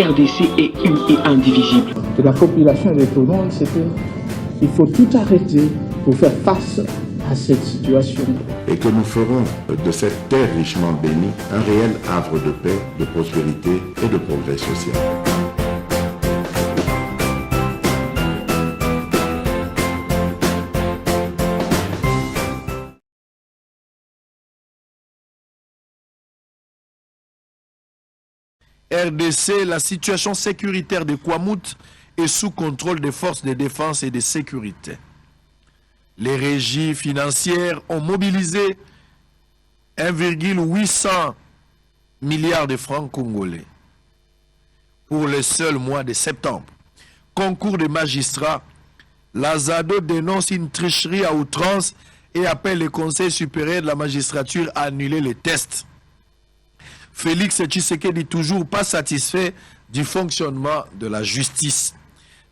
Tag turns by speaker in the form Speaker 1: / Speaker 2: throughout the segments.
Speaker 1: RDC est une et indivisible.
Speaker 2: De la population et de tout le monde, c'est qu'il faut tout arrêter pour faire face à cette situation.
Speaker 3: Et que nous ferons de cette terre richement bénie un réel havre de paix, de prospérité et de progrès social.
Speaker 4: RDC, la situation sécuritaire de Kwamouth est sous contrôle des forces de défense et de sécurité. Les régies financières ont mobilisé 1,800 milliards de francs congolais pour le seul mois de septembre. Concours des magistrats, l'Azado dénonce une tricherie à outrance et appelle le Conseil supérieur de la magistrature à annuler les tests. Félix Tshisekedi toujours pas satisfait du fonctionnement de la justice.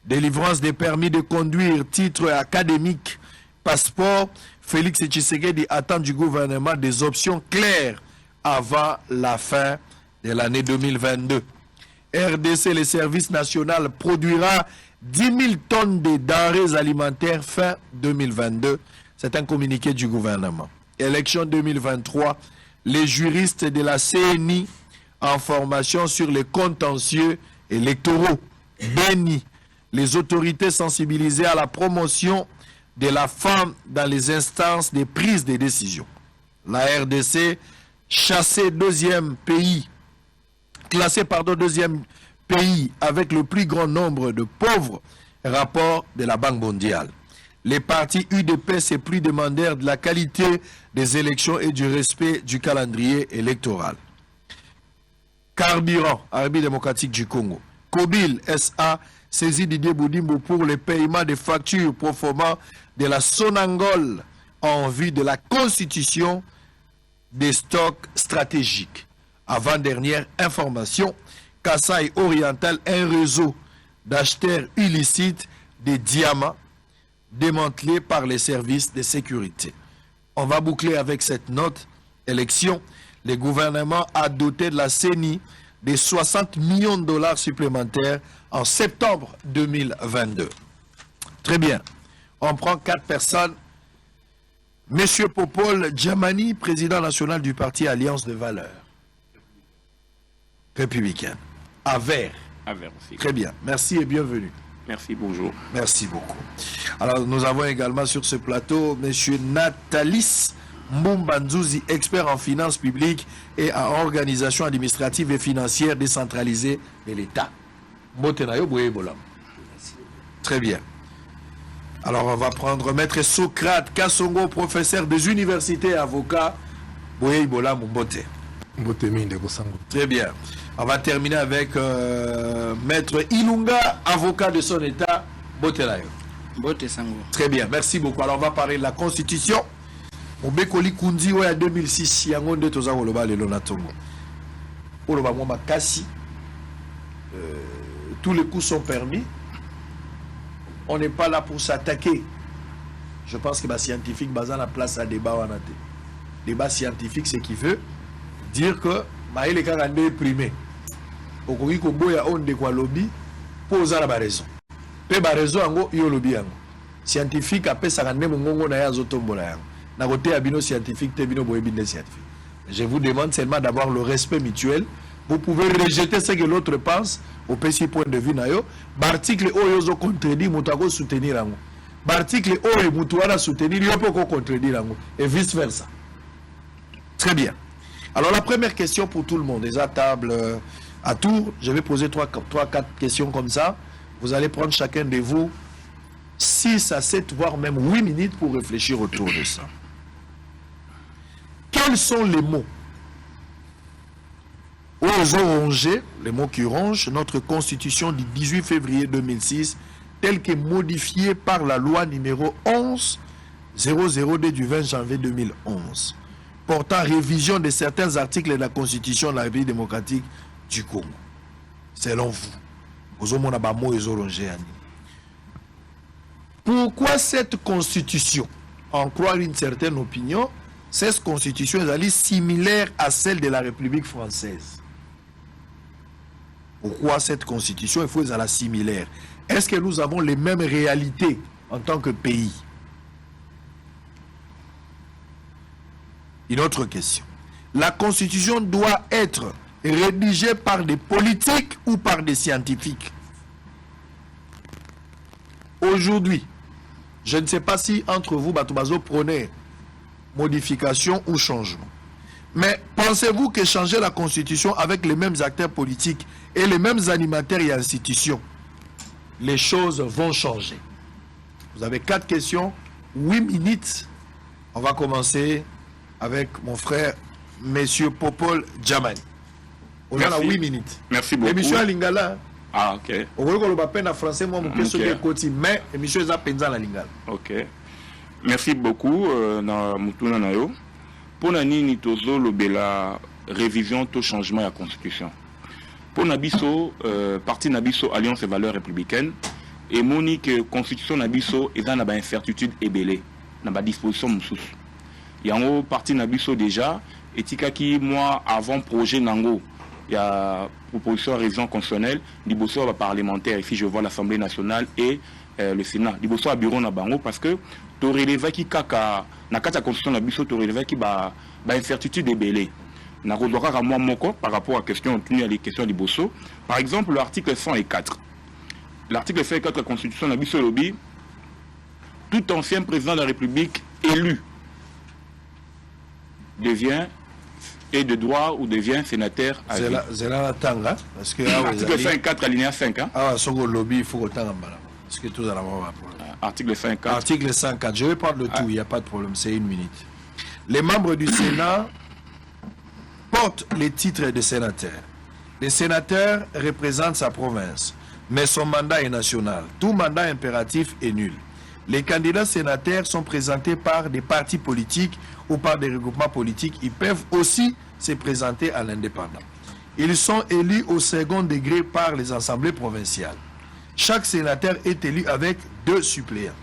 Speaker 4: Délivrance des permis de conduire, titre académique, passeport. Félix Tshisekedi attend du gouvernement des options claires avant la fin de l'année 2022. RDC, le service national, produira 10 000 tonnes de denrées alimentaires fin 2022. C'est un communiqué du gouvernement. Élection 2023. Les juristes de la CNI en formation sur les contentieux électoraux. Béni, les autorités sensibilisées à la promotion de la femme dans les instances de prise de décision. La RDC, classé deuxième pays avec le plus grand nombre de pauvres, rapport de la Banque mondiale. Les partis UDP, c'est plus demandeurs de la qualité des élections et du respect du calendrier électoral. Carburant, République démocratique du Congo. Kobil SA saisit Didier Boudimbo pour le paiement des factures proforma de la Sonangol en vue de la constitution des stocks stratégiques. Avant-dernière information, Kasaï Oriental, un réseau d'acheteurs illicites des diamants démantelé par les services de sécurité. On va boucler avec cette note. Élection, le gouvernement a doté de la CENI de 60 millions de dollars supplémentaires en septembre 2022. Très bien. On prend 4 personnes. Monsieur Popol Djamani, président national du parti Alliance de Valeurs républicaine. À Vert.
Speaker 5: Aussi.
Speaker 4: Très bien. Merci et bienvenue.
Speaker 5: Merci, bonjour.
Speaker 4: Merci beaucoup. Alors, nous avons également sur ce plateau M. Nathalis Mbumbanzouzi, expert en finances publiques et en organisation administrative et financière décentralisée de l'État. Très bien. Alors, on va prendre Maître Socrate Kassongo, professeur des universités et avocat. Très bien. On va terminer avec Maître Ilunga, avocat de son État, Botelayo. Très bien, merci beaucoup. Alors on va parler de la Constitution. Obekoli Kundi, en 2006, Yangonde Toza Woloba Lelo Natongo. Oloba Mwamba Kassi, tous les coups sont permis. On n'est pas là pour s'attaquer. Je pense que les scientifiques basent la place à débat. Débat scientifique, c'est qui veut dire que les cas sont primés. Okoki ko boya onde kwa lobby poza la raison. Pe ba raison ango yo lobby ango. Scientifique apesa kande mongongo na ya zotombola yango. Na côté abino scientifique te bino boye binde scientifique. Je vous demande seulement d'avoir le respect mutuel. Vous pouvez rejeter ce que l'autre pense au petit point de vue na yo. L'article oyo zo contredit mutako soutenir ango. L'article oyo mutuana soutenir yo poko contredire ango et vice versa. Très bien. Alors la première question pour tout le monde, les à table à tour, je vais poser 3-4 questions comme ça. Vous allez prendre chacun de vous 6 à 7, voire même 8 minutes pour réfléchir autour de ça. Quels sont les mots aux rongé, les mots qui rongent notre constitution du 18 février 2006, telle que modifiée par la loi numéro 11-002 du 20 janvier 2011, portant révision de certains articles de la Constitution de la République démocratique du Congo. Selon vous, pourquoi cette constitution, en croire une certaine opinion, cette constitution est similaire à celle de la République française? Pourquoi cette constitution, il faut la similaire? Est-ce que nous avons les mêmes réalités en tant que pays? Une autre question. La constitution doit être rédigée par des politiques ou par des scientifiques? Aujourd'hui, je ne sais pas si entre vous, Batubazo, prenez modification ou changement. Mais pensez-vous que changer la constitution avec les mêmes acteurs politiques et les mêmes animateurs et institutions, les choses vont changer? Vous avez 4 questions, 8 minutes. On va commencer avec mon frère, Monsieur Popol Djamani. On a 8 minutes.
Speaker 5: Merci beaucoup.
Speaker 4: Émission à Lingala.
Speaker 5: Ah, ok.
Speaker 4: On va le peine en français, moi, mon question est côté, mais émission est à Penza la Lingala.
Speaker 5: Ok. Merci beaucoup, na Mutuna Nayo. Pour nani tozo lobela révision to changement de la constitution. Pour Nabiso, parti Nabiso Alliance et Valeurs Républicaines, et monique constitution Nabiso est dans la incertitude et belé, dans la disposition moussous. Il y a un parti Nabiso déjà, et qui moi avant projet Nango, il y a proposition de révision constitutionnelle, Liboso parlementaire, ici je vois l'Assemblée nationale et le Sénat. Liboso à bureau na bango parce que tu relèves qui kaka na kata constitution na biso tu relèves qui ba incertitude belé. Na rodora à moi moko par rapport à question tenue à les questions Liboso. Par exemple l'article 104. L'article 104 de la constitution na biso lobby tout ancien président de la République élu devient et de droit ou devient sénateur à vie.
Speaker 4: C'est là la tanga parce que
Speaker 5: article 54 alinéa 5 hein.
Speaker 4: Ah son lobby il faut autant en bas. Parce que tout à l'heure
Speaker 5: article 54.
Speaker 4: Article 54. Je vais prendre le tout, il n'y a pas de problème, c'est 1 minute. Les membres du Sénat portent les titres de sénateur. Le sénateur représente sa province, mais son mandat est national. Tout mandat impératif est nul. Les candidats sénateurs sont présentés par des partis politiques ou par des regroupements politiques. Ils peuvent aussi se présenter à l'indépendant. Ils sont élus au second degré par les assemblées provinciales. Chaque sénateur est élu avec 2 suppléants.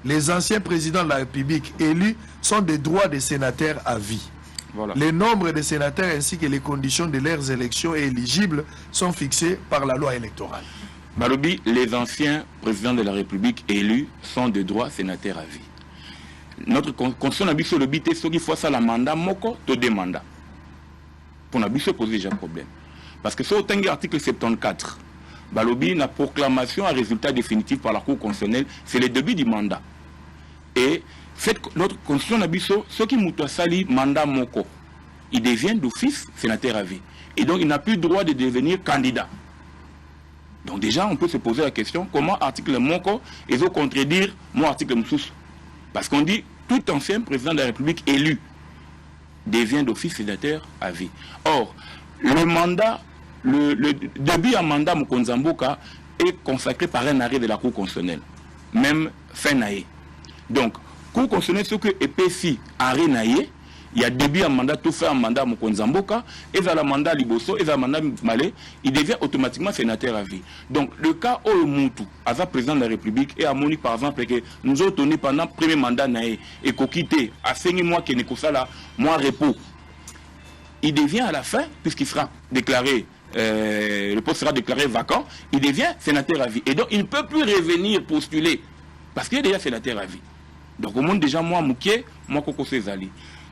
Speaker 4: Les anciens présidents de la République élus sont des droits des sénateurs à vie. Voilà. Les nombres de sénateurs ainsi que les conditions de leurs élections éligibles sont fixés par la loi électorale.
Speaker 5: Balobi, les anciens présidents de la République élus sont de droits sénateurs à vie. Notre constitution n'a pas le but, c'est qu'il faut ça la mandat, moko, te demanda. Pour n'a pas poser déjà problème. Parce que sur l'article 74, Balobi, la proclamation à résultat définitif par la Cour constitutionnelle, c'est le début du mandat. Et notre constitution n'a pas ce qui m'a sali mandat moko, il devient d'office sénateur à vie. Et donc il n'a plus le droit de devenir candidat. Donc déjà, on peut se poser la question, comment article moko, ils vont contredire mon article moussous. Parce qu'on dit, tout ancien président de la République élu devient d'office sénateur à vie. Or, le mandat, le début à mandat Mokonzamboka est consacré par un arrêt de la Cour constitutionnelle, même fin naïe. Donc, Cour constitutionnelle, ce que EPC arrêt naïe, il y a début à mandat, tout fait un mandat Mokonzamboka, et vers le mandat Liboso, et vers le mandat Malé, il devient automatiquement sénateur à vie. Donc, le cas où Moutou, avant président de la République, et à Moni, par exemple, que nous avons donné pendant le premier mandat naïe, et qu'on quitté, à 5 mois, qu'il n'est que ça là, mois repos, il devient à la fin, puisqu'il sera déclaré, le poste sera déclaré vacant, il devient sénateur à vie. Et donc, il ne peut plus revenir postuler, parce qu'il est déjà sénateur à vie. Donc, au monde déjà, moi, Moukié, moi, Koko Césali.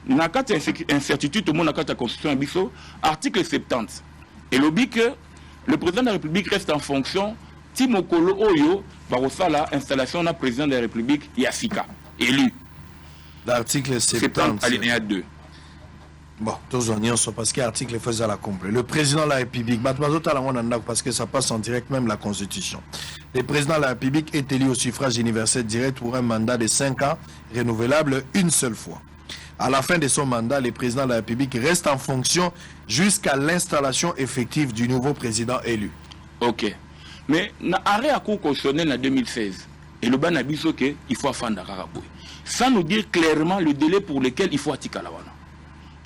Speaker 5: N'a pas incertitude, tout le monde n'a pas la constitution abisso, article 70. Et le but que le président de la République reste en fonction, Timokolo Oyo, Barossa, la installation d'un président de la République, Yassika, élu.
Speaker 4: L'article 70.
Speaker 5: Alinéa 2.
Speaker 4: Bon, tous en sont parce que l'article faisait la complète. Le président de la République, parce que ça passe en direct, même la Constitution. Le président de la République est élu au suffrage universel direct pour un mandat de 5 ans, renouvelable une seule fois. À la fin de son mandat, le président de la République reste en fonction jusqu'à l'installation effective du nouveau président élu.
Speaker 5: Ok. Mais, l'arrêt à Cour constitutionnelle en 2016, et le ban a dit qu'il faut faire d'Araboué. Sans nous dire clairement le délai pour lequel il faut attiquer la wana.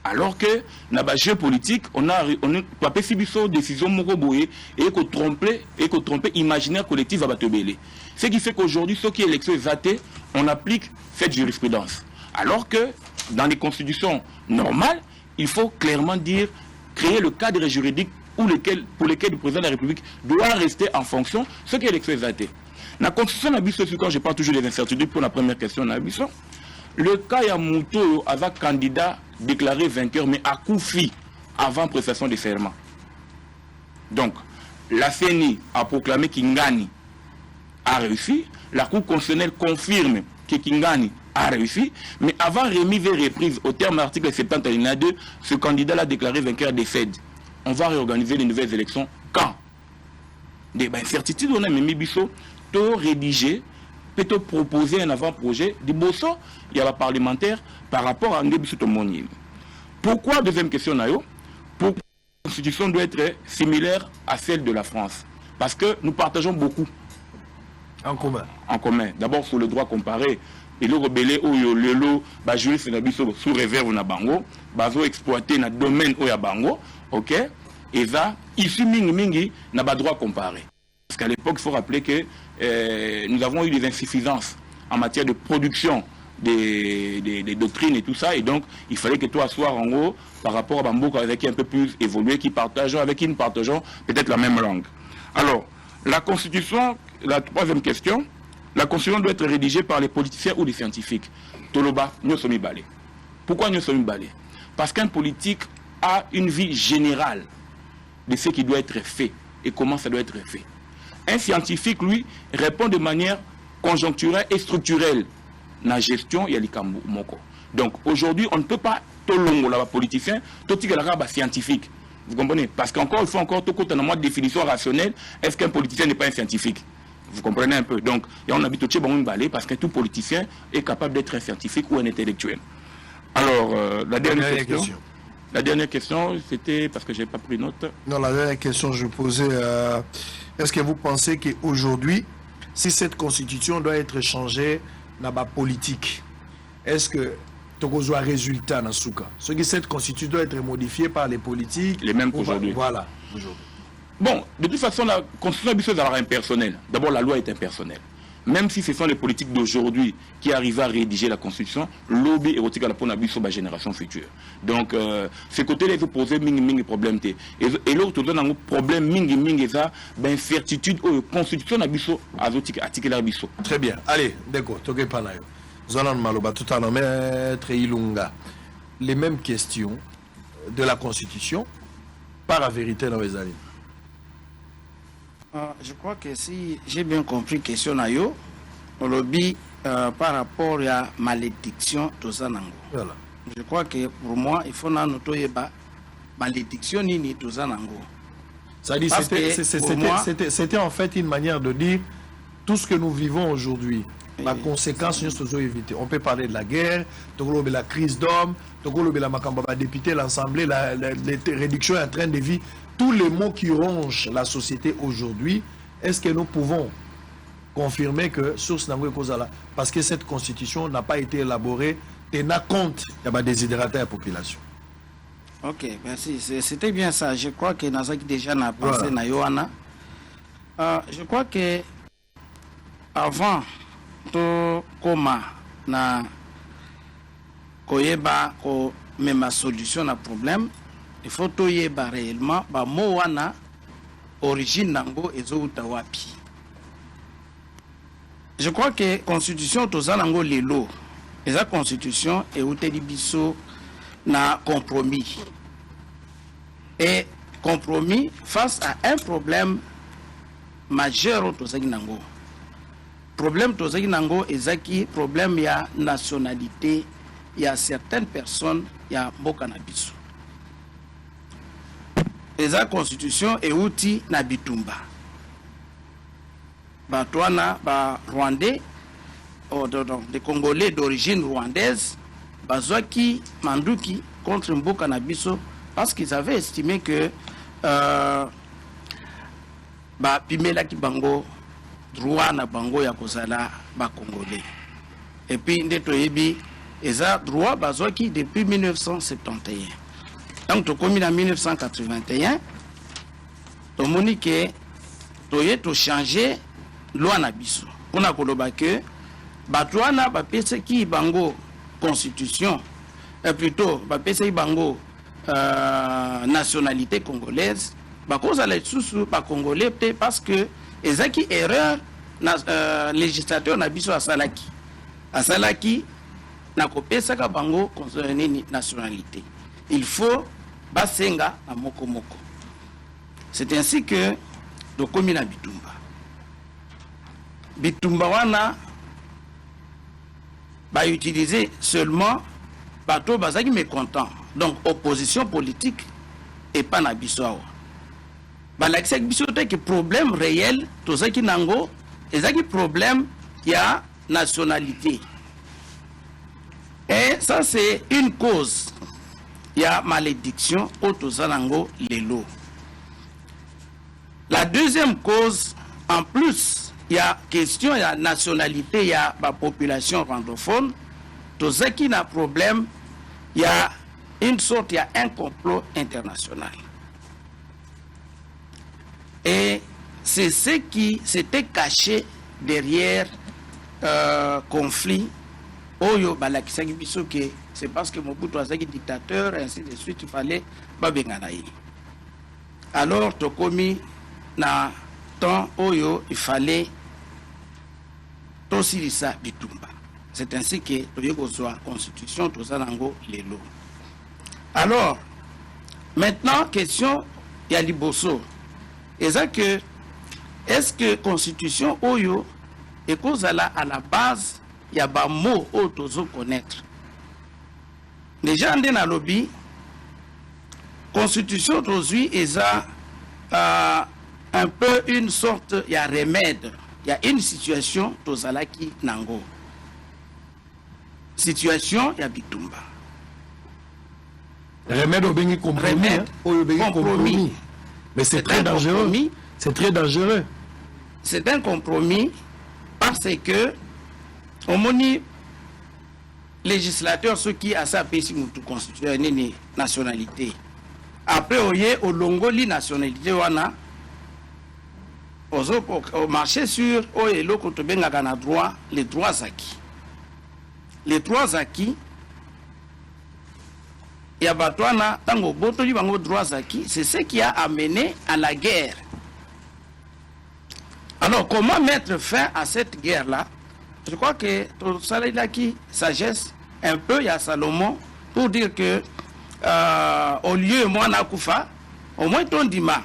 Speaker 5: Alors que, dans le jeu politique, on a pas fait une décision mokoboye et qu'on trompe imaginaire collectif à Batebele. Ce qui fait qu'aujourd'hui, ceux qui sont élections athées, on applique cette jurisprudence. Alors que, dans les constitutions normales, il faut clairement dire, créer le cadre juridique pour lesquels le président de la République doit rester en fonction, ce qui est l'élection exaltée. La constitution d'Abisso, quand je parle toujours des incertitudes pour la première question d'Abisso, le cas Yamuto avait candidat déclaré vainqueur, mais à coup fi, avant prestation de serment. Donc, la CENI a proclamé qu'Ingani a réussi, la Cour constitutionnelle confirme que Kingani a réussi, mais avant remise et reprise, au terme de l'article 70 alinéa 2, ce candidat-là déclaré vainqueur décède. On va réorganiser les nouvelles élections quand? Des incertitudes, on a mis Bisso, tout rédigé, peut-être proposer un avant-projet de Bosso, il y a la parlementaire par rapport à Ngebisso Tomoni. Pourquoi, deuxième question, Nayo, pourquoi la constitution doit être similaire à celle de la France? Parce que nous partageons beaucoup.
Speaker 4: En commun.
Speaker 5: En commun. D'abord, sur le droit comparé. Et le rebelle ou le lot, juriste sous réserve na bango, bazo exploité na domaine ou ya bango, ok? Et ça, ici mingi n'a pas droit comparé. Parce qu'à l'époque, il faut rappeler que nous avons eu des insuffisances en matière de production des doctrines et tout ça, et donc il fallait que toi sois en haut par rapport à Bambouk avec qui un peu plus évolué, avec qui nous partageons peut-être la même langue. Alors, la Constitution, la troisième question, la Constitution doit être rédigée par les politiciens ou les scientifiques. Toloba, nous sommes balés. Pourquoi nous sommes balés? Parce qu'un politique a une vie générale de ce qui doit être fait et comment ça doit être fait. Un scientifique, lui, répond de manière conjoncturelle et structurelle. La gestion, il y a les moko. Donc aujourd'hui, on ne peut pas tolongo là politicien, tout ce qui est scientifique. Vous comprenez? Parce qu'encore, il faut encore tout côté dans la définition rationnelle. Est-ce qu'un politicien n'est pas un scientifique? Vous comprenez un peu? Donc, on habite au Tchébon balai parce que tout politicien est capable d'être un scientifique ou un intellectuel. Alors, la dernière question. La dernière question, c'était parce que je n'ai pas pris note.
Speaker 4: Non, la dernière question, je posais, est-ce que vous pensez qu'aujourd'hui, si cette constitution doit être changée dans la politique, est-ce que tu as un résultat dans ce cas? Ce que cette constitution doit être modifiée par les politiques.
Speaker 5: Les mêmes qu'aujourd'hui.
Speaker 4: Voilà, aujourd'hui.
Speaker 5: Bon, de toute façon, la constitution est impersonnelle. D'abord, la loi est impersonnelle. Même si ce sont les politiques d'aujourd'hui qui arrivent à rédiger la constitution, lobby érotique à la ponabus sur la génération future. Donc, ce côté-là, il faut poser mingi problème. Et l'autre, il y a un problème mingi ça, incertitude ou constitution abisso azotique article abisso.
Speaker 4: Très bien. Allez, d'accord. Toke panayo. Zonan Maloba, tout à l'heure, maître Ilunga. Les mêmes questions de la constitution par la vérité dans les années.
Speaker 6: Je crois que si j'ai bien compris la question, au lobby par rapport à la malédiction de Zanango.
Speaker 4: Voilà.
Speaker 6: Je crois que pour moi, il faut noter la malédiction de Zanango.
Speaker 4: C'était en fait une manière de dire tout ce que nous vivons aujourd'hui. La conséquence, nous devons éviter. On peut parler de la guerre, de la crise d'hommes, de la député, l'Assemblée, la réduction en train de vie. Tous les mots qui rongent la société aujourd'hui, est-ce que nous pouvons confirmer que source n'a pas, parce que cette constitution n'a pas été élaborée, tenant compte de désidérater la population.
Speaker 6: Ok, merci. C'était bien ça. Je crois que Nazaki déjà n'a pensé na Yohana. Je crois que avant to koma na koyeba ko même solution na problème, il faut toyeba réellement ba mo wana origine nango ezouta wapi. Je crois que constitution tozanango lelo eza constitution et uteli biso na compromis. Et compromis face à un problème majeur au Tozaginango. Problème Tozaginango est problème il y a nationalité, il y a certaines personnes, il y a Bokanabiso. Et la constitution est outil na bitumba. Batouana, Rwandais, des Congolais d'origine rwandaise, Bazwaki, Manduki contre Mbokanabiso. Parce qu'ils avaient estimé que Pimela Kibango, droit na bango ya kozala ba Congolais. Et puis Ndetoyebi, eza droit bazwaki depuis 1971. Donc to komi na 1981, to moni que toye to changer loi na biso. Pona koloba que batwana ba pese ki bango constitution, plutôt ba pese bango nationalité congolaise cause à les sous pas congolais peut-être parce que ezaki erreur législateur na biso asalaki na kopesa ka bango nini nationalité. Il faut basenga na moko. C'est ainsi que do komi na Bitumba wana ba utiliser seulement bateau bazaki mécontent. Donc opposition politique et pas na biso awa. Balakisa biso que problème réel to zaki nango ezaki problème ya nationalité. Et ça c'est une cause. Il y a malédiction au Tozanango Lelo. La deuxième cause, en plus, il y a question, il y a nationalité, il y a la population francophone. Tozaki n'a problème, il y a une sorte, il y a un complot international. Et c'est ce qui s'était caché derrière conflit. Oyo balakisaki biso que c'est parce que Mobutu azaki dictateur ainsi de suite il fallait babenganaï. Alors tokomi na temps oyo il fallait tosilisa bitumba. C'est ainsi que toyeko soit constitution tozanango lelo. Alors maintenant question ya liboso. Est-ce que constitution oyo est cause à la base il y a des mots autour connaître. Déjà, dans le lobby, constitution aujourd'hui est un peu une sorte, il y a remède, il y a une situation tozalaki nango. Situation, il y a bitumba.
Speaker 4: Remède au béni compromis. Mais c'est très dangereux. C'est très dangereux.
Speaker 6: C'est un compromis parce que au moni législateur ceux qui a sa PC mutu constitution nini nationalité après oye au longoli nationalité wana au marché sur oye loko to benga kana droit les droits acquis ya batwana tango boto li bango droits acquis c'est ce qui a amené à la guerre. Alors comment mettre fin à cette guerre là? Je crois que tout ça là qui sagesse un peu il y a Salomon pour dire que au lieu moi nakufa au moins ton dima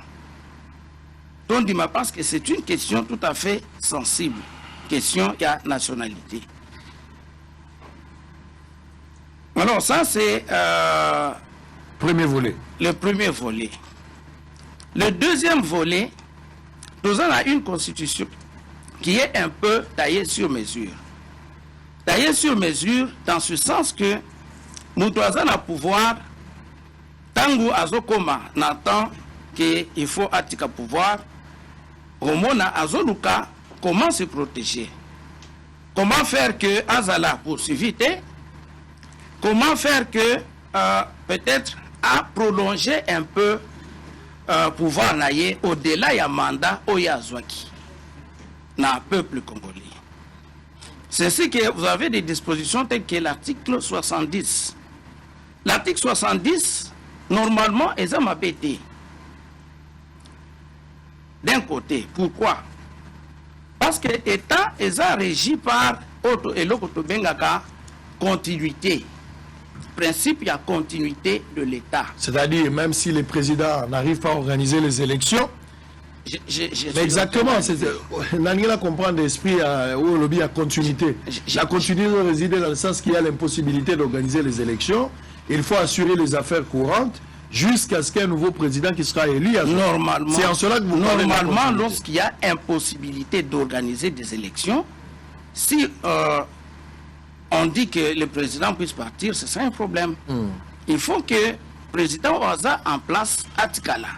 Speaker 6: parce que c'est une question tout à fait sensible, question il y a nationalité. Alors ça c'est
Speaker 4: premier volet.
Speaker 6: Le premier volet. Le deuxième volet, nous avons une constitution qui est un peu taillée sur mesure. Taillée sur mesure dans ce sens que nous avons un pouvoir, tango azokoma n'attend qu'il faut attika pouvoir, romona azoluka, comment se protéger? Comment faire que Azala poursuivi? Comment faire que peut-être à prolonger un peu pouvoir naïe au-delà ya mandat oyazwaki na peuple congolais. C'est ce que vous avez des dispositions telles que l'article 70. L'article 70, normalement, est un mabété. D'un côté, pourquoi? Parce que l'État est régi par continuité. Principe, il y a continuité de l'État.
Speaker 4: C'est-à-dire, même si les présidents n'arrivent pas à organiser les élections, mais exactement, Nangela comprend l'esprit où le lobby a continuité. La continuité réside dans le sens qu'il y a l'impossibilité d'organiser les élections. Il faut assurer les affaires courantes jusqu'à ce qu'il y ait un nouveau président qui sera élu.
Speaker 6: Normalement,
Speaker 4: c'est en cela que vous
Speaker 6: normalement lorsqu'il y a impossibilité d'organiser des élections, si on dit que le président puisse partir, c'est ça un problème. Il faut que le président Oaza en place Atikala.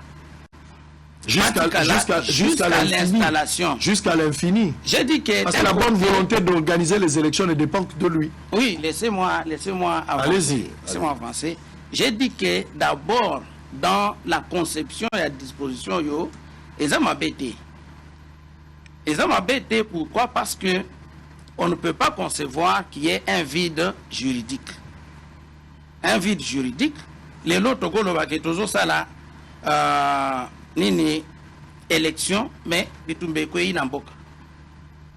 Speaker 4: Jusqu'à
Speaker 6: l'installation.
Speaker 4: Jusqu'à l'infini.
Speaker 6: J'ai dit que...
Speaker 4: Parce que la bonne volonté d'organiser les élections ne dépend que de lui.
Speaker 6: Oui, laissez-moi avancer.
Speaker 4: Allez-y.
Speaker 6: Laissez-moi avancer. J'ai dit que d'abord, dans la conception et la disposition, ils ont m'embêté. Ils ont m'embêté pourquoi? Parce que on ne peut pas concevoir qu'il y ait un vide juridique. Un vide juridique. Les lots Togo Lobake Tozo Sala nini élection mais bitumbe ko inamboka.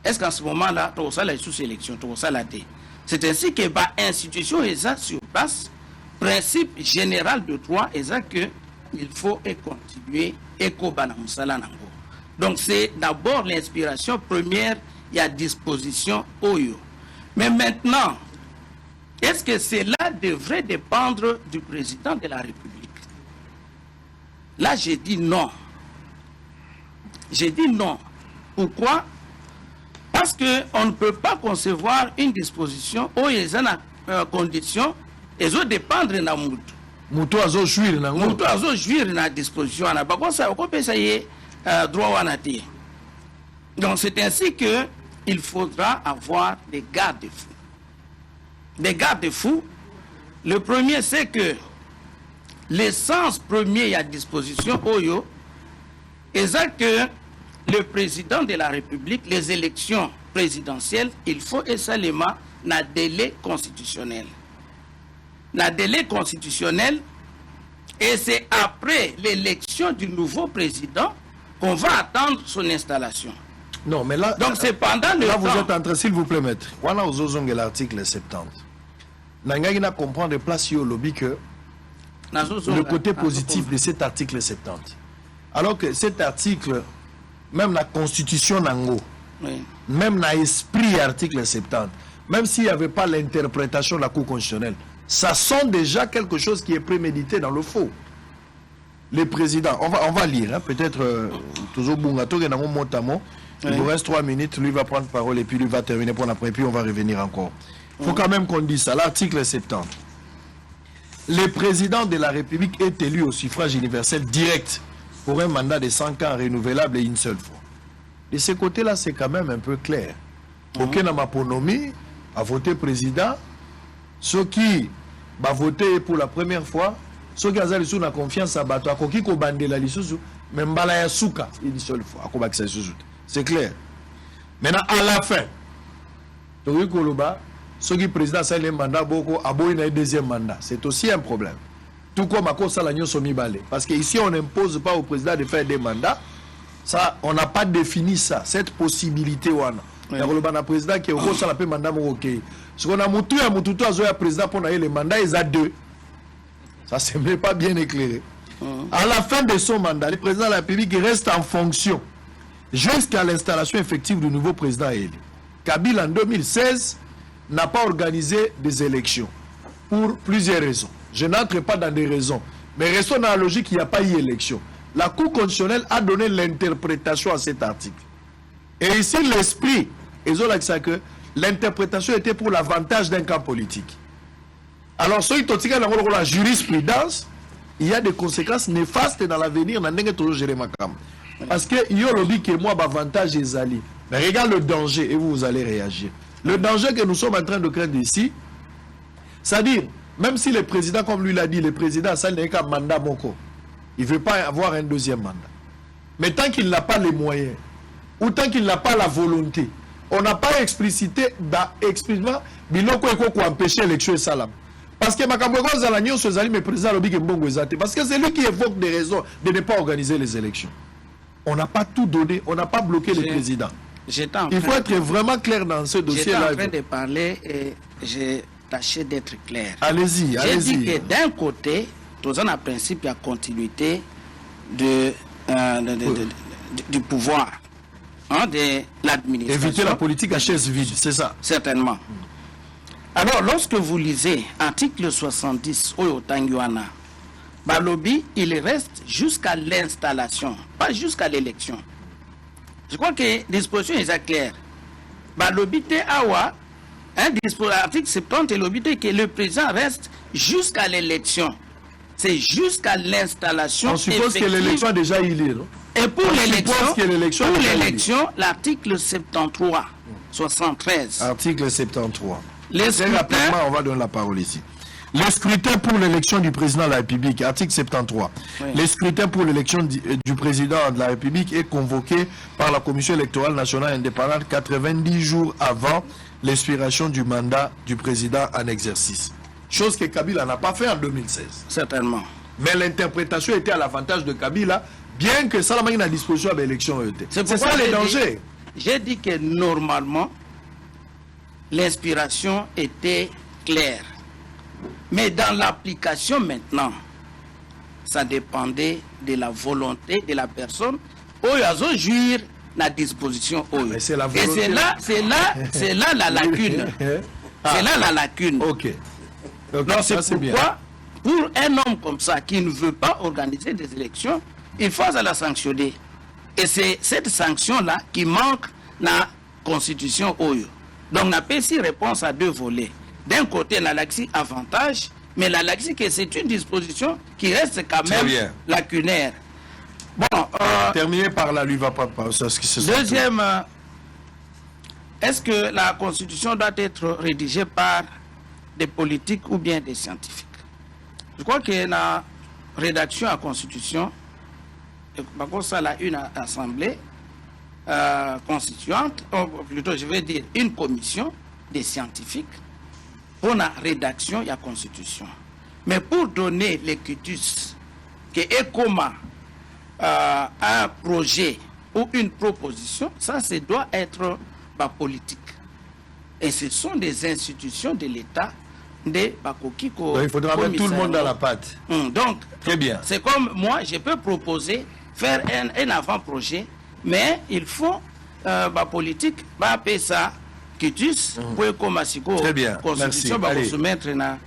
Speaker 6: Est-ce qu'en ce moment-là, tout ça la sous-élection, tout ça la té. C'est ainsi que bah institution exact sur place, principe général de droit exact que il faut continuer éco banamusala nango. Donc c'est d'abord l'inspiration première, il y a disposition oyo. Mais maintenant, est-ce que cela devrait dépendre du président de la République? Là, j'ai dit non. J'ai dit non. Pourquoi? Parce qu'on ne peut pas concevoir une disposition où il y a une condition et ça dépendre de Moutou.
Speaker 4: Moutou a jouir na ngo.
Speaker 6: Moutou a jouir na disposition na ba ça on peut essayer droit wanati. Donc c'est ainsi que il faudra avoir des garde-fous. Des garde-fous. Le premier c'est que l'essence première à disposition oyo est que le président de la République, les élections présidentielles, il faut seulement un délai constitutionnel. Un délai constitutionnel, et c'est après l'élection du nouveau président qu'on va attendre son installation.
Speaker 4: Non, mais là,
Speaker 6: donc c'est pendant le
Speaker 4: là
Speaker 6: temps...
Speaker 4: vous êtes en train, s'il vous plaît, maître. Voilà aux ozongs l'article 70. Nangagina comprend de place au lobby que le côté positif de cet article 70. Alors que cet article, même la constitution nango, oui. Même l'esprit article 70, même s'il n'y avait pas l'interprétation de la Cour constitutionnelle, ça sent déjà quelque chose qui est prémédité dans le faux. Les présidents, on va lire, hein, peut-être toujours Bungato, il vous reste 3 minutes, lui va prendre parole et puis lui va terminer pour l'après, puis on va revenir encore. Il faut quand même qu'on dise ça, l'article 70. Le président de la République est élu au suffrage universel direct pour un mandat de 5 ans renouvelable et une seule fois. De ce côté-là, c'est quand même un peu clair. Aucun n'a maponomie a voté président. Ceux qui va voter pour la première fois, ceux qui ont sous la confiance à Bato, qui ont bandé la lisusu, même Balaya Souka, une seule fois. C'est clair. Maintenant, à la fin, ceux qui président ça le mandat beaucoup aboy na deuxième mandat, c'est aussi un problème. Tout comme à cause de la somi balé, parce que ici on n'impose pas au président de faire des mandats. Ça, on n'a pas défini ça, cette possibilité wana. Il y a le président qui est au cause de la mandat ok. Ce qu'on a moutou à moutou à président pour les mandats, ils ont 2. Ça semblait pas bien éclairé. À la fin de son mandat, le président de la République reste en fonction jusqu'à l'installation effective du nouveau président élu. Kabila en 2016 n'a pas organisé des élections pour plusieurs raisons. Je n'entre pas dans des raisons, mais restons dans la logique qu'il n'y a pas eu élection. La Cour constitutionnelle a donné l'interprétation à cet article. Et ici, l'esprit, que l'interprétation était pour l'avantage d'un camp politique. Alors, ceux qui ont la jurisprudence, il y a des conséquences néfastes dans l'avenir. Parce que il y a le lobby que moi, avantage est ali. Mais regarde le danger et vous allez réagir. Le danger que nous sommes en train de craindre ici, c'est-à-dire, même si le président, comme lui l'a dit, le président, ça n'est qu'un mandat moko. Il ne veut pas avoir un deuxième mandat. Mais tant qu'il n'a pas les moyens, ou tant qu'il n'a pas la volonté, on n'a pas explicité explicitement biloko eko empêcher l'élection et salam. Parce que Makambogo Zalagnon se zali mais président Lobi Mbongo Ezate. Parce que c'est lui qui évoque des raisons de ne pas organiser les élections. On n'a pas tout donné, on n'a pas bloqué le président. Il faut être vraiment clair dans ce dossier-là.
Speaker 6: J'étais en train de parler et j'ai tâché d'être clair.
Speaker 4: Allez-y, allez-y.
Speaker 6: J'ai dit que d'un côté, tous un principe de continuité du pouvoir, hein, de l'administration.
Speaker 4: Éviter la politique à chaise vide, c'est ça.
Speaker 6: Certainement. Alors, lorsque vous lisez article 70 au Tanguana, Balobi, il reste jusqu'à l'installation, pas jusqu'à l'élection. Je crois que la disposition est claire. Balobi te awa, article 70 et l'obité que le président reste jusqu'à l'élection. C'est jusqu'à l'installation.
Speaker 4: On suppose que l'élection a déjà eu lieu.
Speaker 6: Et pour l'élection, l'article 73, 73.
Speaker 4: Article 73.
Speaker 6: Rapidement,
Speaker 4: on va donner la parole ici. Le scrutin pour l'élection du président de la République, article 73. Oui. Le scrutin pour l'élection du président de la République est convoqué par la Commission électorale nationale indépendante 90 jours avant l'expiration du mandat du président en exercice. Chose que Kabila n'a pas fait en 2016.
Speaker 6: Certainement.
Speaker 4: Mais l'interprétation était à l'avantage de Kabila Bien que ça, la disposition à l'élection. C'est ça le danger.
Speaker 6: J'ai dit que normalement, l'inspiration était claire. Mais dans l'application maintenant, ça dépendait de la volonté de la personne. Oyo jouir la disposition. Et c'est là la lacune. C'est là la lacune.
Speaker 4: Ok.
Speaker 6: Donc c'est pourquoi, pour un homme comme ça qui ne veut pas organiser des élections, il faut la sanctionner. Et c'est cette sanction-là qui manque dans la constitution Oyo. Donc, on a ici réponse à deux volets. D'un côté, la laxie avantage, mais la laxie, c'est une disposition qui reste quand même lacunaire. Bon,
Speaker 4: terminé par la LUVA,
Speaker 6: deuxième, est-ce que la constitution doit être rédigée par des politiques ou bien des scientifiques? Je crois que la rédaction à la constitution, par contre, ça a une assemblée constituante, ou plutôt je vais dire une commission des scientifiques pour la rédaction de la constitution. Mais pour donner les quitus que ECOMA un projet ou une proposition, ça doit être politique. Et ce sont des institutions de l'État, des Bakokiko.
Speaker 4: Il faudra mettre tout le monde dans la patte.
Speaker 6: Donc,
Speaker 4: très bien.
Speaker 6: C'est comme moi, je peux proposer, faire un avant-projet, mais il faut politique, payer ça, quitus, pour commencer
Speaker 4: très bien.
Speaker 6: Constitution,
Speaker 4: merci.
Speaker 6: Soumettre na.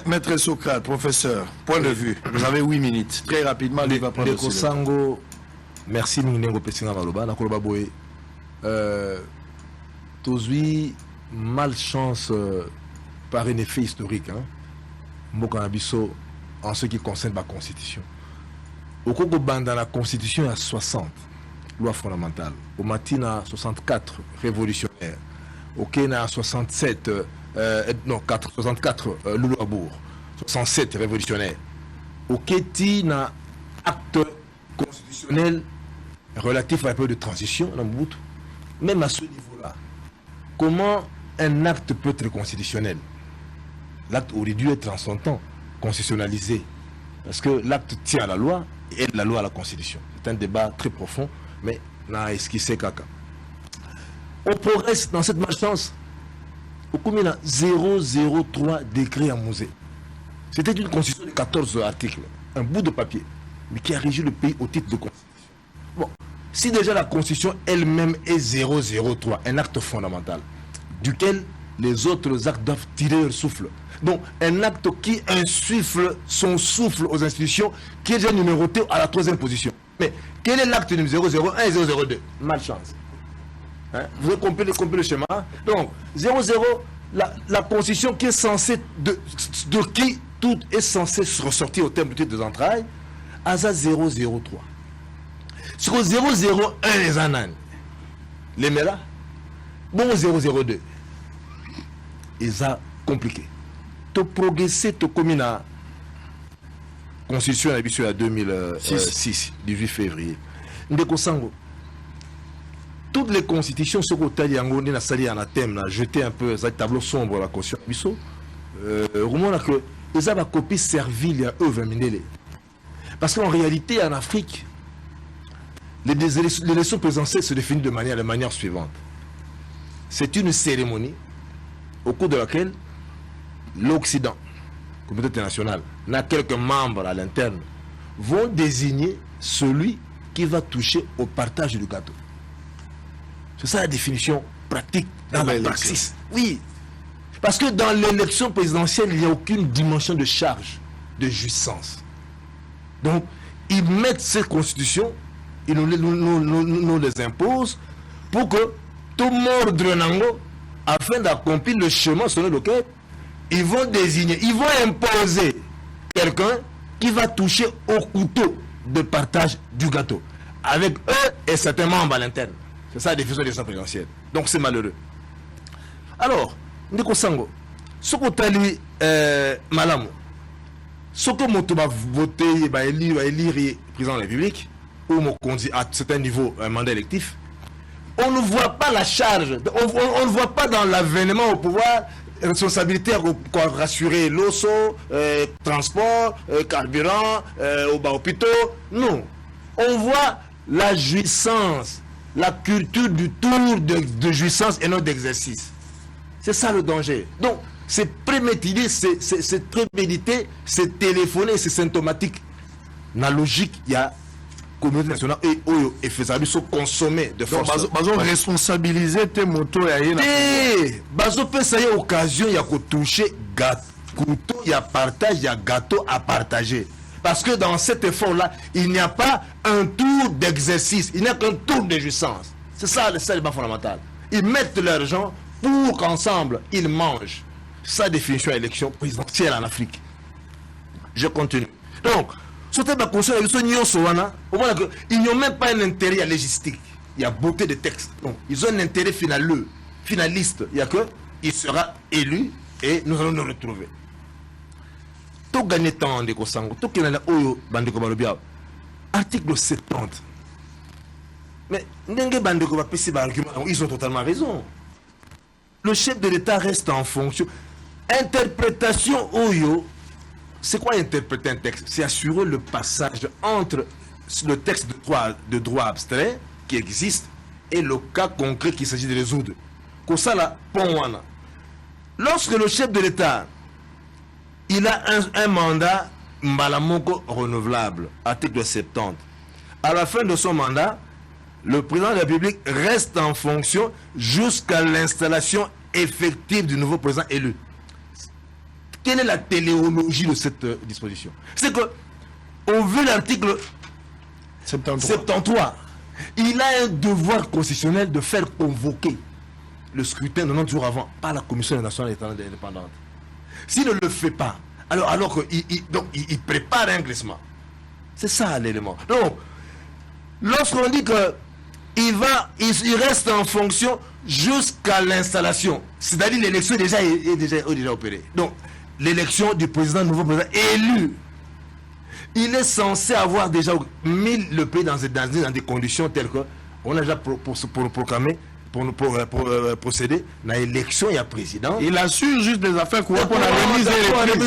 Speaker 4: Maître Socrate, professeur, point de vue. Vous avez 8 minutes. Très rapidement, il va prendre
Speaker 7: le Sango, merci Ningo Pessinga Valoba, Nakoloba Boé. Tozui, malchance par un effet historique. Mokanabiso, en ce qui concerne la Constitution. Au Congo, dans la Constitution, il y a 60 lois fondamentales. Au Matin, il y a 64 révolutionnaires. Au Kenya, il y a 67. 64 Loulouabourg, 67 révolutionnaires. Au Kéti, il y a un acte constitutionnel relatif à la période de transition, même à ce niveau-là. Comment un acte peut être constitutionnel? L'acte aurait dû être en son temps constitutionnalisé. Parce que l'acte tient à la loi et la loi à la constitution. C'est un débat très profond, mais n'a esquissé caca. On progresse dans cette malchance. Au combien 003 décrets à musée. C'était une constitution de 14 articles, un bout de papier, mais qui a régi le pays au titre de constitution. Bon, si déjà la constitution elle-même est 003, un acte fondamental, duquel les autres actes doivent tirer leur souffle. Donc, un acte qui insuffle son souffle aux institutions, qui est déjà numéroté à la 3e position. Mais quel est l'acte numéro 001 et 002? Malchance. Vous avez compris le schéma. Donc, 00, la constitution qui est censée, de qui tout est censé ressortir au terme du titre des entrailles, ASA 003. Sur 001 les ananes, les mélas, bon 002. Et ça compliqué. Tu progresser, tu commis la constitution à 2006, 18 février. Ndeko Sango. Toutes les constitutions sont au taille en thème, jeter un peu ça tableau sombre la constitution. Rumon que les a copie servile à eux parce qu'en réalité en Afrique les élections présidentielles se définissent de manière suivante. C'est une cérémonie au cours de laquelle l'Occident, la communauté internationale, n'a quelques membres à l'interne, vont désigner celui qui va toucher au partage du gâteau. C'est ça la définition pratique dans la praxis. Oui. Parce que dans l'élection présidentielle, il n'y a aucune dimension de charge, de jouissance. Donc, ils mettent ces constitutions, ils nous les imposent pour que tout mordre nango, afin d'accomplir le chemin selon lequel ils vont désigner, ils vont imposer quelqu'un qui va toucher au couteau de partage du gâteau. Avec eux et certains membres à l'interne. C'est ça la définition des élections présidentielles. Donc c'est malheureux. Alors, Ndeko Sango, ce que tu as dit, Malamou, ce que tu vas voter, élire président de la République, ou à certain niveau un mandat électif, on ne voit pas la charge, on ne voit pas dans l'avènement au pouvoir responsabilité à rassurer l'osso, transport, carburant, au hôpitaux. Non. on voit la jouissance, la culture du tour de jouissance et non d'exercice. C'est ça le danger. Donc, c'est prémédité, c'est prémédité, c'est téléphoné, c'est symptomatique. Dans la logique, il y a communauté nationale et faisable sont consommés de force.
Speaker 4: Bazo responsabiliser tes motos
Speaker 7: et bazo peut ça y a occasion il y a que toucher couteau, il y a partage, il y a gâteau à partager. Parce que dans cet effort-là, il n'y a pas un tour d'exercice, il n'y a qu'un tour de jouissance. C'est ça l'élément fondamental. Ils mettent l'argent pour qu'ensemble, ils mangent. Sa définition élection présidentielle en Afrique. Je continue. Donc, ils n'ont même pas un intérêt logistique. Il y a beauté de texte. Donc, ils ont un intérêt finaliste. Il y a que il sera élu et nous allons nous retrouver. Tout gagner temps de Kosango, tout qui est là, article 70. Mais ils ont totalement raison. Le chef de l'État reste en fonction. Interprétation Oyo. C'est quoi interpréter un texte? C'est assurer le passage entre le texte de droit abstrait qui existe et le cas concret qu'il s'agit de résoudre. Comme ça, là, lorsque le chef de l'État il a un mandat Mbalamoko renouvelable, article 70, à la fin de son mandat, le président de la République reste en fonction jusqu'à l'installation effective du nouveau président élu. Quelle est la téléologie de cette disposition? C'est que, on veut l'article 73. Il a un devoir constitutionnel de faire convoquer le scrutin 90 jours avant par la Commission nationale indépendante. S'il ne le fait pas, alors qu'il prépare un glissement. C'est ça l'élément. Donc, lorsqu'on dit que il reste en fonction jusqu'à l'installation, c'est-à-dire l'élection est déjà opérée. Donc, l'élection du président, nouveau président élu, il est censé avoir déjà mis le pays dans des conditions telles que on a déjà proclamé pour procéder à l'élection et à président.
Speaker 4: Il assure juste des affaires courantes pour la remise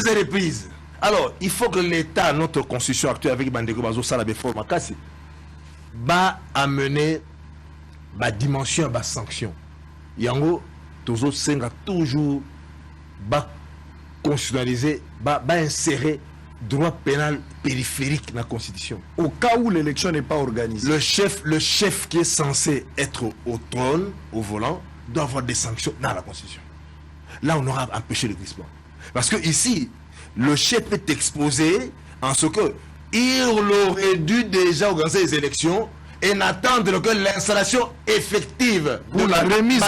Speaker 7: et reprise. Alors, il faut que l'État, notre constitution actuelle avec Bandeko Bazo Salabé Formakasi, va amener la dimension à la sanction. Yango, toujours constitutionnaliser, insérer droit pénal périphérique dans la Constitution.
Speaker 4: Au cas où l'élection n'est pas organisée.
Speaker 7: Le chef qui est censé être au trône, au volant, doit avoir des sanctions dans la Constitution. Là, on aura empêché le glissement. Parce que ici, le chef est exposé en ce que il aurait dû déjà organiser les élections et n'attendre que l'installation effective
Speaker 4: pour la remise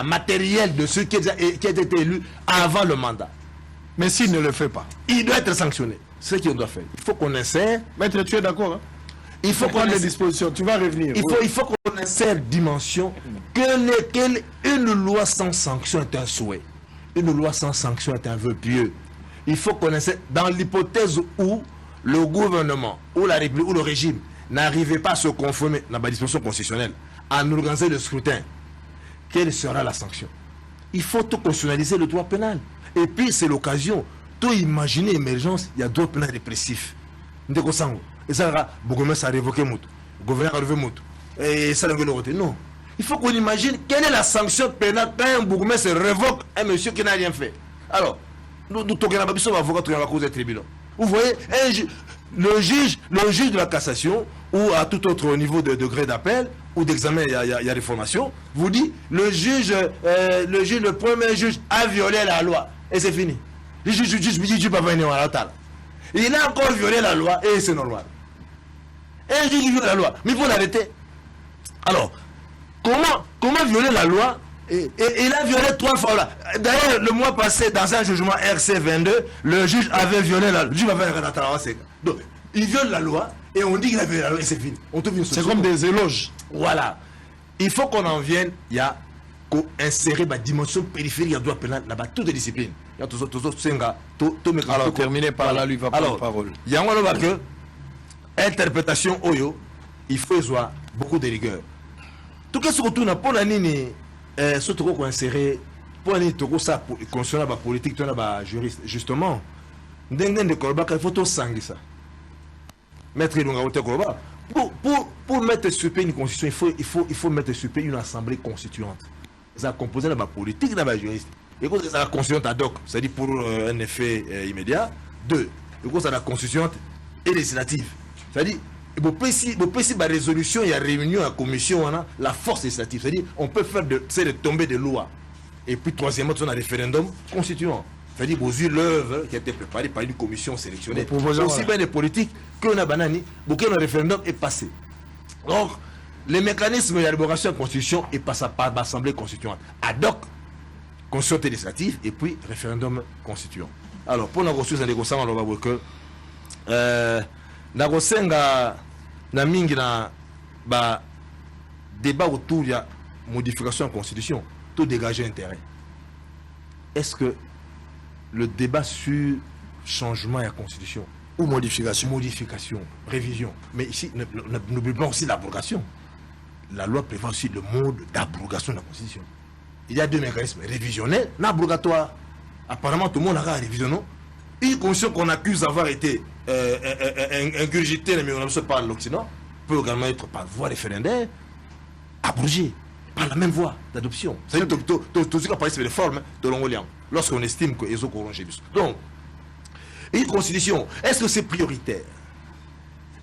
Speaker 7: matérielle de ceux qui ont été élus avant le mandat.
Speaker 4: Mais s'il ne le fait pas,
Speaker 7: il doit être sanctionné. C'est ce qu'on doit faire. Il faut qu'on insère.
Speaker 4: Maître, tu es d'accord, hein?
Speaker 7: Il faut qu'on
Speaker 4: ait des dispositions. Tu vas revenir.
Speaker 7: Il faut qu'on insère dimension une loi sans sanction est un souhait. Une loi sans sanction est un vœu pieux. Il faut qu'on insère dans l'hypothèse où le gouvernement ou la République ou le régime n'arrivait pas à se conformer dans la disposition constitutionnelle à organiser le scrutin. Quelle sera la sanction? Il faut tout constitutionnaliser le droit pénal. Et puis, c'est l'occasion. Tout imaginer l'émergence, il y a d'autres plans répressifs. Et ça, le gouvernement a révoqué le gouverneur a révoqué et ça, non. Il faut qu'on imagine quelle est la sanction pénale quand un gouverneur se révoque un monsieur qui n'a rien fait. Alors, nous sommes avocats qui cause des tribunaux. Vous voyez, le juge de la cassation ou à tout autre niveau de degré d'appel ou d'examen, il y a des formations, vous dit le premier juge a violé la loi et c'est fini. Le juge pas venir à la table. Il a encore violé la loi et c'est normal. Un juge viole la loi, mais il faut l'arrêter. Alors, comment violer la loi? Et il a violé 3 fois là. D'ailleurs, le mois passé, dans un jugement RC22, le juge avait violé la loi. Le juge avait violé. Donc, il viole la loi et on dit qu'il a violé la loi et c'est fini.
Speaker 4: C'est comme des éloges.
Speaker 7: Voilà. Il faut qu'on en vienne. Il y a qu'à insérer la dimension périphérique du droit pénal dans toutes les disciplines. Il y a tous
Speaker 4: alors, terminé par là, lui va prendre la parole.
Speaker 7: Il y a que interprétation Oyo, il faut avoir beaucoup de rigueur. Tout ce que tu as pour la nini. Surtout qu'on insérer pour aller tout ça concernant la politique, tout la juriste justement. Il faut tout sanguer ça. Maître Ilunga Ote Koloba, Pour mettre sur pied une constitution, il faut mettre sur pied une assemblée constituante. Ça composé dans la politique, dans la juriste. Et quand c'est la constituante ad hoc, c'est-à-dire pour un effet immédiat. 2. Et quand c'est la constituante et législative. C'est-à-dire, la résolution, il y a réunion, la commission, on a la force législative. C'est-à-dire, on peut faire de tomber des lois. Et puis, troisièmement, on a un référendum constituant. C'est-à-dire, vous avez l'œuvre qui a été préparée par une commission sélectionnée. Aussi bien les politiques que la banane, pour que le référendum est passé. Donc, les mécanismes d'élaboration de la constitution est passé par l'Assemblée constituante. Ad hoc, constitution législative et puis référendum constituant. Alors, pour la ressource négociation, on va voir que la débat autour de la modification de la constitution, tout dégager intérêt. Est-ce que le débat sur changement de la constitution
Speaker 4: ou modification,
Speaker 7: révision, mais ici, n'oublions pas aussi l'abrogation. La loi prévoit aussi le mode d'abrogation de la constitution. Il y a 2 mécanismes, révisionnel, abrogatoire. Apparemment, tout le monde a révisionné. Une constitution qu'on accuse d'avoir été ingurgitée par l'Occident peut également être par voie référendaire abrogée par la même voie d'adoption. C'est tout ce qui apparaît sur les formes de l'Ongolien lorsqu'on estime que les autres donc, une constitution, est-ce que c'est prioritaire?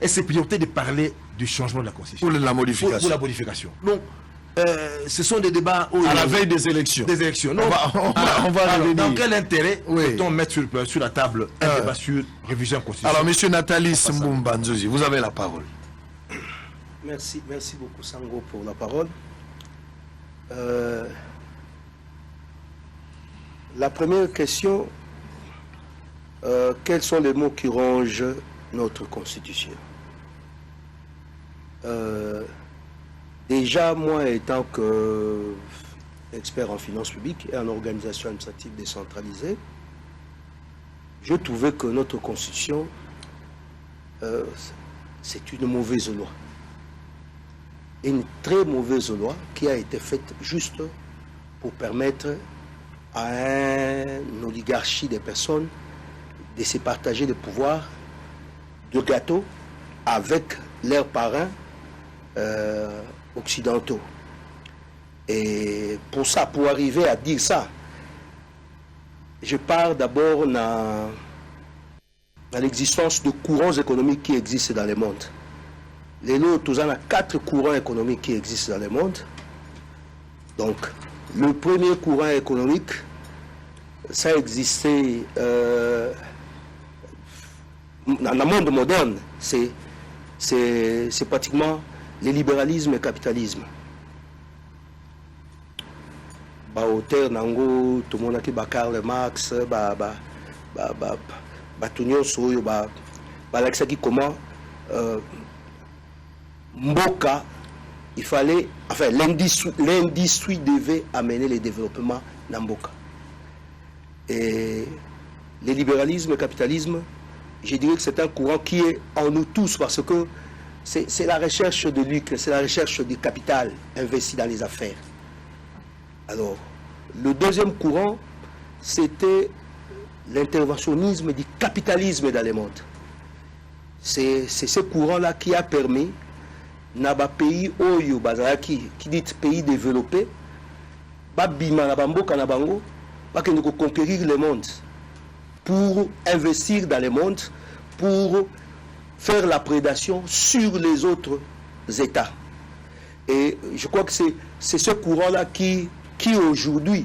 Speaker 7: Est-ce que c'est prioritaire de parler du changement de la constitution?
Speaker 4: Pour la modification.
Speaker 7: Pour la modification. Donc, ce sont des débats
Speaker 4: à la veille des élections.
Speaker 7: Non, on va revenir. Dans quel intérêt peut-on mettre sur la table un débat sur révision constitutionnelle?
Speaker 4: Alors, M. Nathalie Mbumba Nzuzi, vous avez la parole.
Speaker 8: Merci beaucoup Sango pour la parole. La première question, quels sont les mots qui rongent notre constitution? Déjà, moi, étant qu'expert en finances publiques et en organisation administrative décentralisée, je trouvais que notre constitution, c'est une mauvaise loi. Une très mauvaise loi qui a été faite juste pour permettre à une oligarchie des personnes de se partager le pouvoir de gâteau avec leurs parrains occidentaux. Et pour ça, pour arriver à dire ça, je pars d'abord dans l'existence de courants économiques qui existent dans le monde. Les nôtres, nous avons 4 courants économiques qui existent dans le monde. Donc, le premier courant économique, ça existait dans le monde moderne, c'est pratiquement le libéralisme et le capitalisme. Auteur Nango, tout le monde qui bat Karl Marx, comment Mboka, il fallait, enfin l'industrie devait amener le développement dans Mboka. Et le libéralisme et le capitalisme, je dirais que c'est un courant qui est en nous tous parce que c'est la recherche de lucre, c'est la recherche du capital investi dans les affaires. Alors, le deuxième courant, c'était l'interventionnisme du capitalisme dans le monde. C'est ce courant-là qui a permis Naba pays Oyo Bazaraki, qui dit pays développé, Babima Nabamboka Nabango, que nous conquérir le monde pour investir dans le monde, pour faire la prédation sur les autres États. Et je crois que c'est ce courant-là qui aujourd'hui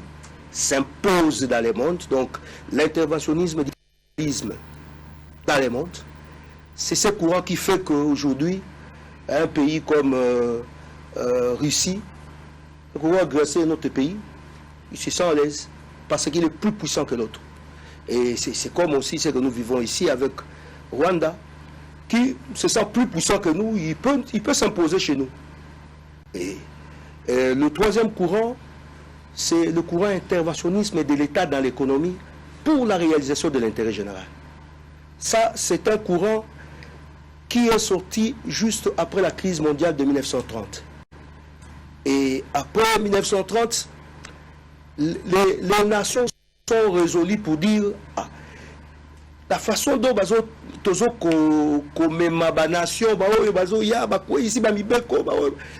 Speaker 8: s'impose dans le monde. Donc l'interventionnisme du capitalisme dans le monde, c'est ce courant qui fait qu'aujourd'hui, un pays comme Russie, pour agresser notre pays, il se sent à l'aise parce qu'il est plus puissant que l'autre. Et c'est comme aussi ce que nous vivons ici avec Rwanda, qui se sent plus puissant que nous, il peut s'imposer chez nous. Et le troisième courant, c'est le courant interventionnisme de l'État dans l'économie pour la réalisation de l'intérêt général. Ça, c'est un courant qui est sorti juste après la crise mondiale de 1930. Et après 1930, les nations sont résolues pour dire la façon dont tozo komema banation baoyo bazoya bakwe ici bamibeko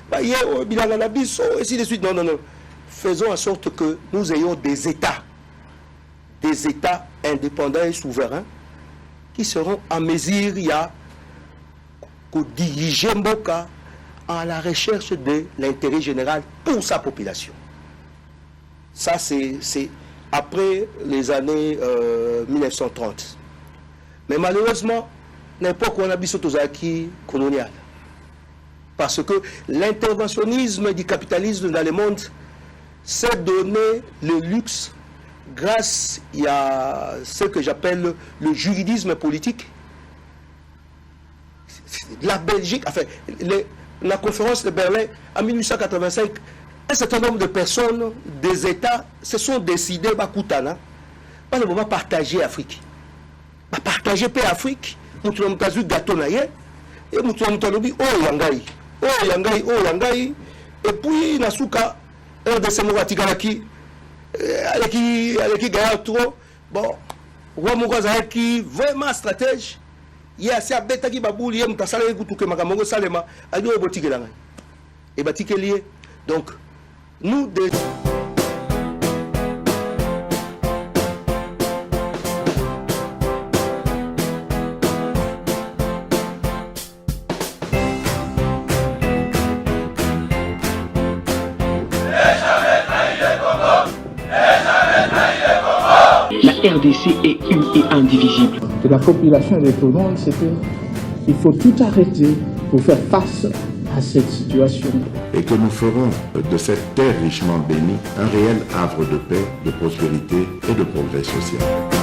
Speaker 8: baye bilanga na biso ainsi de suite. Non. Faisons en sorte que nous ayons des États indépendants et souverains qui seront en mesure de diriger Mboka à la recherche de l'intérêt général pour sa population. Ça, c'est après les années 1930. Mais malheureusement, n'importe quoi on a vu aux acquis colonial. Parce que l'interventionnisme du capitalisme dans le monde s'est donné le luxe grâce à ce que j'appelle le juridisme politique. La Belgique, enfin, la conférence de Berlin en 1885, un certain nombre de personnes, des États, se sont décidés de partager l'Afrique. Partager l'Afrique, nous avons un gâteau et nous avons et puis Nasuka, un de ces mots qui trop bon, qui vraiment stratège. Il y a assez bêta qui babouli, il y a un salé qui tout macamongo salema, a deux boutiques là. Et batique lié. Donc, nous des
Speaker 1: La RDC est une et indivisible.
Speaker 2: De la population et de tout le monde, c'est qu'il faut tout arrêter pour faire face à cette situation.
Speaker 3: Et que nous ferons de cette terre richement bénie un réel havre de paix, de prospérité et de progrès social.